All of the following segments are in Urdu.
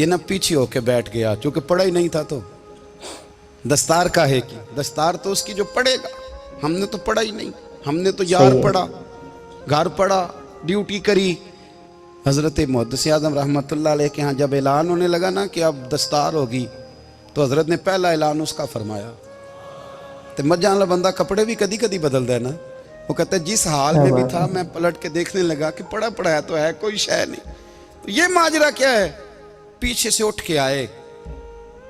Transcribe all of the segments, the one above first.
یہ نہ پیچھے ہو کے بیٹھ گیا چونکہ پڑھا ہی نہیں تھا، تو دستار کاہے کی؟ دستار تو اس کی جو پڑھے گا، ہم نے تو پڑھا ہی نہیں، ہم نے تو یار صحیح ہے۔ پڑھا، گھر پڑھا، ڈیوٹی کری۔ حضرت محدث اعظم رحمۃ اللہ علیہ کے ہاں جب اعلان ہونے لگا نا کہ اب دستار ہوگی، تو حضرت نے پہلا اعلان اس کا فرمایا۔ تو مجھے بندہ کپڑے بھی کدی کدی بدل دے نا، وہ کہتا ہے جس حال میں بھی تھا میں پلٹ کے دیکھنے لگا کہ پڑھا پڑھایا تو ہے، کوئی شے نہیں۔ تو یہ ماجرا کیا ہے؟ پیچھے سے اٹھ کے آئے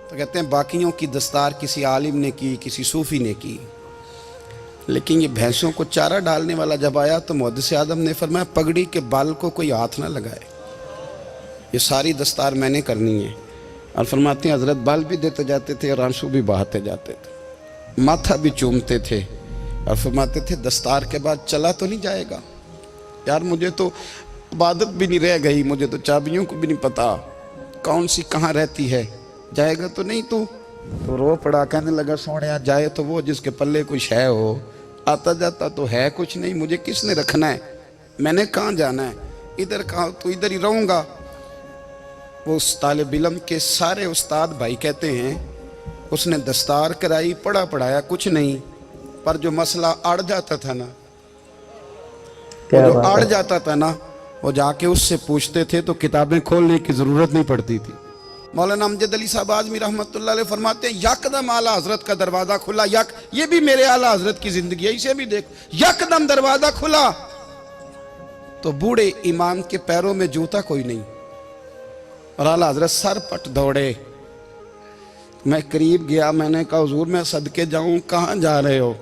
تو کہتے ہیں باقیوں کی دستار کسی عالم نے کی، کسی صوفی نے کی، لیکن یہ بھینسوں کو چارہ ڈالنے والا جب آیا تو محدث اعظم نے فرمایا پگڑی کے بال کو کوئی ہاتھ نہ لگائے، یہ ساری دستار میں نے کرنی ہے۔ اور فرماتے ہیں حضرت بال بھی دیتے جاتے تھے اور آنسو بھی بہاتے جاتے تھے، ماتھا بھی چومتے تھے، اور فرماتے تھے دستار کے بعد چلا تو نہیں جائے گا یار، مجھے تو عبادت بھی نہیں رہ گئی، مجھے تو چابیوں کو بھی نہیں پتا کون سی کہاں رہتی ہے، جائے گا تو نہیں تو رو پڑا، کہنے لگا سونیا جائے تو وہ جس کے پلے کچھ ہے ہو، آتا جاتا تو ہے کچھ نہیں، مجھے کس نے رکھنا ہے، میں نے کہاں جانا ہے، ادھر کہاں تو ادھر ہی رہوں گا۔ وہ اس طالب علم کے سارے استاد بھائی کہتے ہیں اس نے دستار کرائی، پڑھا پڑھایا کچھ نہیں، پر جو مسئلہ اڑ جاتا تھا نا، وہ جو اڑ جاتا تھا نا، وہ جا کے اس سے پوچھتے تھے تو کتابیں کھولنے کی ضرورت نہیں پڑتی تھی۔ مولانا امجد علی صاحب اعظمی رحمۃ اللہ علیہ فرماتے ہیں یکدم اعلیٰ حضرت کا دروازہ کھلا، یہ بھی میرے اعلیٰ حضرت کی زندگی ہے، اسے بھی دیکھ، یکدم دروازہ کھلا تو بوڑھے امام کے پیروں میں جوتا کوئی نہیں، اور اعلیٰ حضرت سر پٹ دوڑے۔ میں قریب گیا، میں نے کہا حضور میں صدقے جاؤں، کہاں جا رہے ہو؟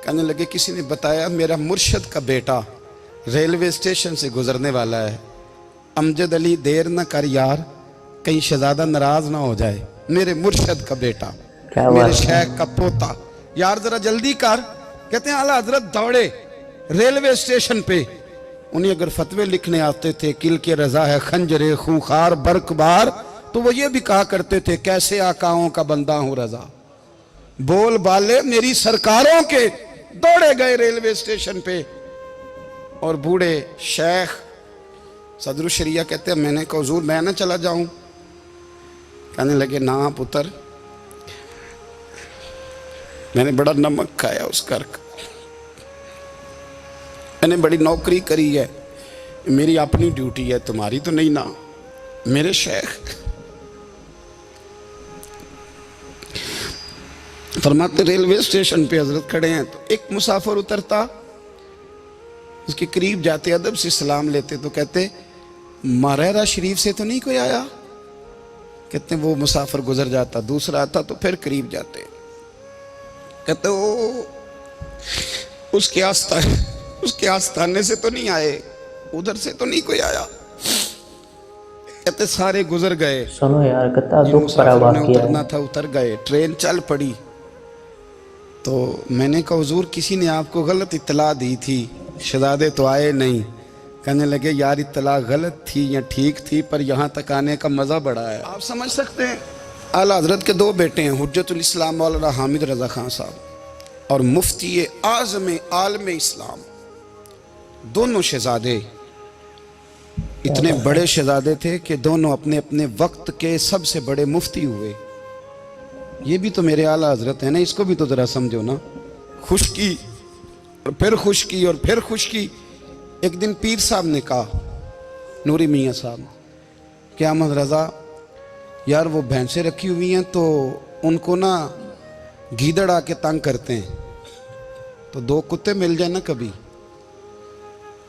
کہنے لگے کسی نے بتایا میرا مرشد کا بیٹا ریلوے اسٹیشن سے گزرنے والا ہے، امجد علی دیر نہ کر یار، کہیں شہزادہ ناراض نہ ہو جائے، میرے مرشد کا بیٹا، میرے شیخ کا پوتا، یار ذرا جلدی کر۔ کہتے ہیں اعلیٰ حضرت دوڑے ریلوے اسٹیشن پہ، انہیں اگر فتوے لکھنے آتے تھے کل کے رضا ہے خنجر خونخوار برق بار، تو وہ یہ بھی کہا کرتے تھے کیسے آقاؤں کا بندہ ہوں رضا، بول بالے میری سرکاروں کے۔ دوڑے گئے ریلوے اسٹیشن پہ، اور بوڑھے شیخ صدر الشریعہ کہتے ہیں میں نے کہا حضور میں نہ چلا جاؤں؟ کہنے لگے نا پتر، میں نے بڑا نمک کھایا اس گھر کا، میں نے بڑی نوکری کری ہے، میری اپنی ڈیوٹی ہے، تمہاری تو نہیں نا۔ میرے شیخ فرماتے ریلوے اسٹیشن پہ حضرت کھڑے ہیں تو ایک مسافر اترتا، اس کے قریب جاتے ادب سے سلام لیتے تو کہتے ماریرا شریف سے تو نہیں کوئی آیا؟ کہتے ہیں وہ مسافر گزر جاتا، دوسرا آتا تو پھر قریب جاتے، کہتے اس کے آستانے سے تو نہیں آئے، ادھر سے تو نہیں کوئی آیا؟ کہتے سارے گزر گئے، سنو یار کتنا دکھ بھرا مسافروں نے واقعہ اترنا ہے۔ تھا اتر گئے، ٹرین چل پڑی۔ تو میں نے کہا حضور کسی نے آپ کو غلط اطلاع دی تھی، شہزادے تو آئے نہیں۔ کہنے لگے یار اطلاع غلط تھی یا ٹھیک تھی، پر یہاں تک آنے کا مزہ بڑا ہے۔ آپ سمجھ سکتے ہیں اعلیٰ حضرت کے دو بیٹے ہیں، حجت الاسلام مولانا حامد رضا خان صاحب اور مفتی اعظم عالم اسلام، دونوں شہزادے اتنے بڑے شہزادے تھے کہ دونوں اپنے اپنے وقت کے سب سے بڑے مفتی ہوئے۔ یہ بھی تو میرے اعلیٰ حضرت ہیں نا، اس کو بھی تو ذرا سمجھو نا، خشکی اور پھر خشکی اور پھر خشکی۔ ایک دن پیر صاحب نے کہا، نوری میاں صاحب، کہ احمد رضا یار وہ بھینسیں رکھی ہوئی ہیں تو ان کو نا گیدڑ آ کے تنگ کرتے ہیں، تو دو کتے مل جائیں نا کبھی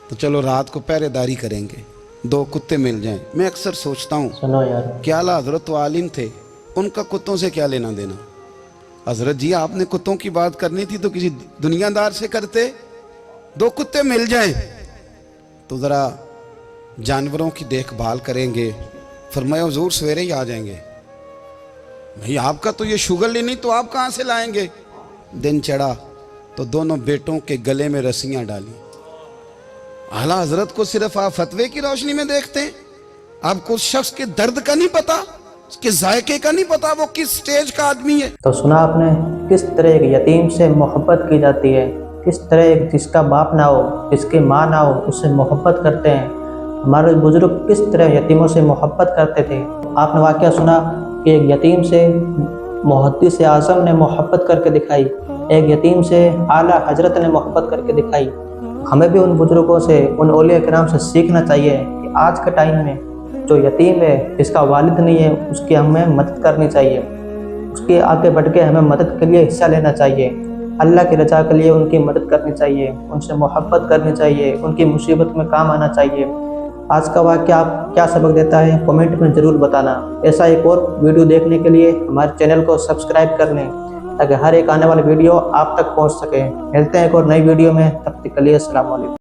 تو چلو رات کو پہرے داری کریں گے، دو کتے مل جائیں۔ میں اکثر سوچتا ہوں سنو یار، کہ اعلیٰ حضرت تو عالم تھے، ان کا کتوں سے کیا لینا دینا؟ حضرت جی آپ نے کتوں کی بات کرنی تھی تو کسی دنیا دار سے کرتے، دو کتے مل جائیں تو ذرا جانوروں کی دیکھ بھال کریں گے۔ فرمایا حضور سویرے ہی آ جائیں گے۔ بھئی آپ کا تو یہ شوگر لینی تو آپ کہاں سے لائیں گے؟ دن چڑھا تو دونوں بیٹوں کے گلے میں رسیاں ڈالی۔ اعلیٰ حضرت کو صرف آپ فتوے کی روشنی میں دیکھتے ہیں، آپ کو اس شخص کے درد کا نہیں پتا، اس کے ذائقے کا نہیں پتا، وہ کس سٹیج کا آدمی ہے۔ تو سنا آپ نے کس طرح ایک یتیم سے محبت کی جاتی ہے، کس طرح ایک جس کا باپ نہ ہو، جس کی ماں نہ ہو، اس سے محبت کرتے ہیں۔ ہمارے بزرگ کس طرح یتیموں سے محبت کرتے تھے۔ آپ نے واقعہ سنا کہ ایک یتیم سے محدث اعظم نے محبت کر کے دکھائی، ایک یتیم سے اعلیٰ حضرت نے محبت کر کے دکھائی۔ ہمیں بھی ان بزرگوں سے، ان اولیاء کرام سے سیکھنا چاہیے کہ آج کے ٹائم میں جو یتیم ہے، جس کا والد نہیں ہے، اس کی ہمیں مدد کرنی چاہیے، اس کے آگے بڑھ کے ہمیں مدد کے لیے حصہ لینا چاہیے، اللہ کی رضا کے لیے ان کی مدد کرنی چاہیے، ان سے محبت کرنی چاہیے، ان کی مصیبت میں کام آنا چاہیے۔ آج کا واقعہ آپ کیا سبق دیتا ہے کمنٹ میں ضرور بتانا۔ ایسا ایک اور ویڈیو دیکھنے کے لیے ہمارے چینل کو سبسکرائب کر لیں تاکہ ہر ایک آنے والی ویڈیو آپ تک پہنچ سکے۔ ملتے ہیں ایک اور نئی ویڈیو میں، تب تک کے لیے السلام علیکم۔